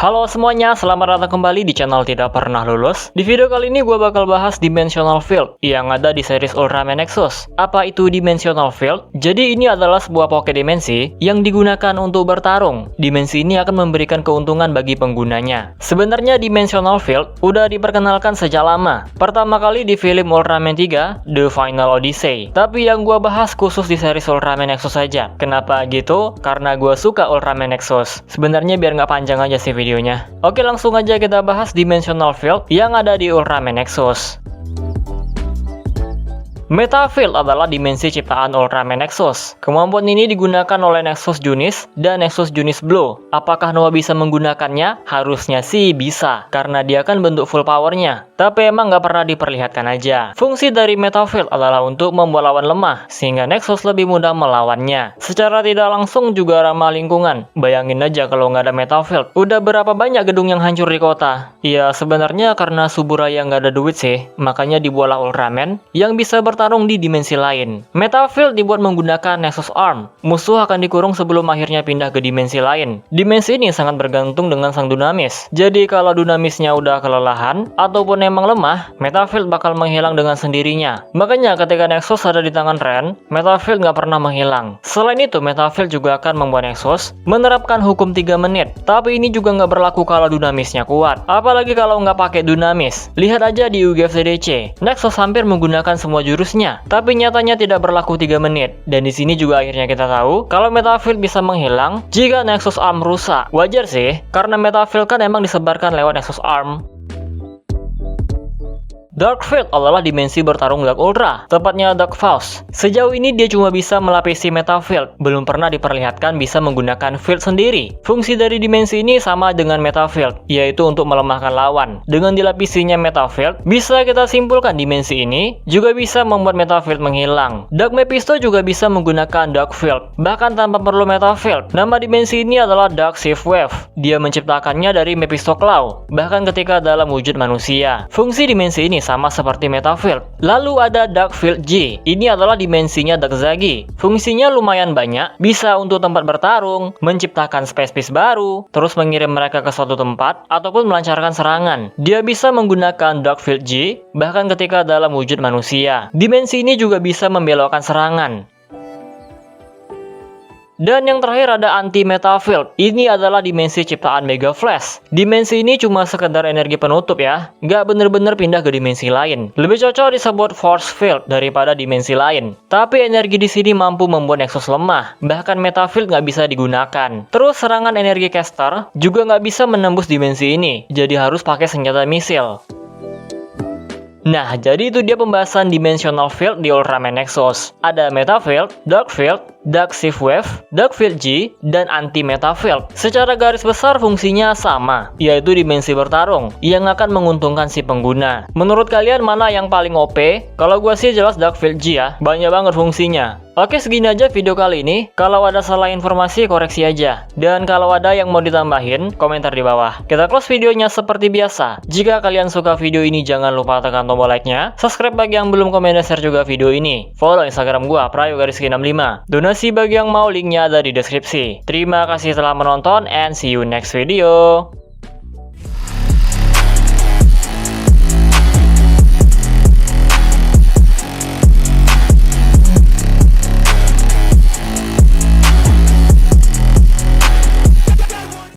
Halo semuanya, selamat datang kembali di channel Tidak Pernah Lulus. Di video kali ini gue bakal bahas Dimensional Field yang ada di series Ultraman Nexus. Apa itu Dimensional Field? Jadi ini adalah sebuah poke dimensi yang digunakan untuk bertarung. Dimensi ini akan memberikan keuntungan bagi penggunanya. Sebenarnya Dimensional Field udah diperkenalkan sejak lama. Pertama kali di film Ultraman 3, The Final Odyssey. Tapi yang gue bahas khusus di series Ultraman Nexus saja. Kenapa gitu? Karena gue suka Ultraman Nexus. Sebenarnya biar nggak panjang aja sih videonya. Oke, langsung aja kita bahas Dimensional Field yang ada di Ultraman Nexus. Meta Field adalah dimensi ciptaan Ultraman Nexus. Kemampuan ini digunakan oleh Nexus Junis dan Nexus Junis Blue. Apakah Noah bisa menggunakannya? Harusnya sih bisa, karena dia kan bentuk full powernya. Tapi emang nggak pernah diperlihatkan aja. Fungsi dari Meta Field adalah untuk membuat lawan lemah, sehingga Nexus lebih mudah melawannya. Secara tidak langsung juga ramah lingkungan. Bayangin aja kalau nggak ada Meta Field, udah berapa banyak gedung yang hancur di kota. Ya sebenarnya karena Tsuburaya nggak ada duit sih, makanya dibuatlah Ultraman yang bisa bertarung di dimensi lain. Meta Field dibuat menggunakan Nexus Arm. Musuh akan dikurung sebelum akhirnya pindah ke dimensi lain. Dimensi ini sangat bergantung dengan sang dunamis. Jadi kalau dunamisnya udah kelelahan ataupun emang lemah, Meta Field bakal menghilang dengan sendirinya. Makanya ketika Nexus ada di tangan Ren, Meta Field nggak pernah menghilang. Selain itu, Meta Field juga akan membuat Nexus menerapkan hukum 3 menit. Tapi ini juga nggak berlaku kalau dunamisnya kuat. Apalagi kalau nggak pakai dunamis. Lihat aja di UGF-CDC. Nexus hampir menggunakan semua jurusnya, tapi nyatanya tidak berlaku 3 menit. Dan di sini juga akhirnya kita tahu kalau Meta Field bisa menghilang jika Nexus Arm rusak. Wajar sih, karena Meta Field kan emang disebarkan lewat Nexus Arm. Dark Field adalah dimensi bertarung Dark Ultra, tepatnya Dark Faust. Sejauh ini dia cuma bisa melapisi Meta Field, belum pernah diperlihatkan bisa menggunakan field sendiri. Fungsi dari dimensi ini sama dengan Meta Field, yaitu untuk melemahkan lawan. Dengan dilapisinya Meta Field, bisa kita simpulkan dimensi ini juga bisa membuat Meta Field menghilang. Dark Mephisto juga bisa menggunakan Dark Field, bahkan tanpa perlu Meta Field. Nama dimensi ini adalah Dark Shift Wave. Dia menciptakannya dari Mephisto Claw, bahkan ketika dalam wujud manusia. Fungsi dimensi ini sama seperti Meta Field. Lalu ada Dark Field G. Ini adalah dimensinya Dark Zagi. Fungsinya lumayan banyak, bisa untuk tempat bertarung, menciptakan space baru, terus mengirim mereka ke suatu tempat, ataupun melancarkan serangan. Dia bisa menggunakan Dark Field G, bahkan ketika dalam wujud manusia. Dimensi ini juga bisa membelokkan serangan. Dan yang terakhir ada Anti-Meta Field. Ini adalah dimensi ciptaan Mega Flash. Dimensi ini cuma sekedar energi penutup ya, nggak bener-bener pindah ke dimensi lain. Lebih cocok disebut Force Field daripada dimensi lain. Tapi energi di sini mampu membuat Nexus lemah, bahkan Meta Field nggak bisa digunakan. Terus serangan energi caster juga nggak bisa menembus dimensi ini, jadi harus pakai senjata misil. Nah, jadi itu dia pembahasan Dimensional Field di Ultraman Nexus. Ada Meta Field, Dark Field, Dark Shift Wave, Dark Field G, dan Anti-Meta Field. Secara garis besar fungsinya sama, yaitu dimensi bertarung yang akan menguntungkan si pengguna. Menurut kalian mana yang paling OP? Kalau gue sih jelas Dark Field G ya, banyak banget fungsinya. Oke, segini aja video kali ini. Kalau ada salah informasi, koreksi aja. Dan kalau ada yang mau ditambahin, komentar di bawah. Kita close videonya seperti biasa. Jika kalian suka video ini, jangan lupa tekan tombol like-nya. Subscribe bagi yang belum, komen dan share juga video ini. Follow Instagram gua, prayoga_65. Donasi bagi yang mau, linknya ada di deskripsi. Terima kasih telah menonton, and see you next video.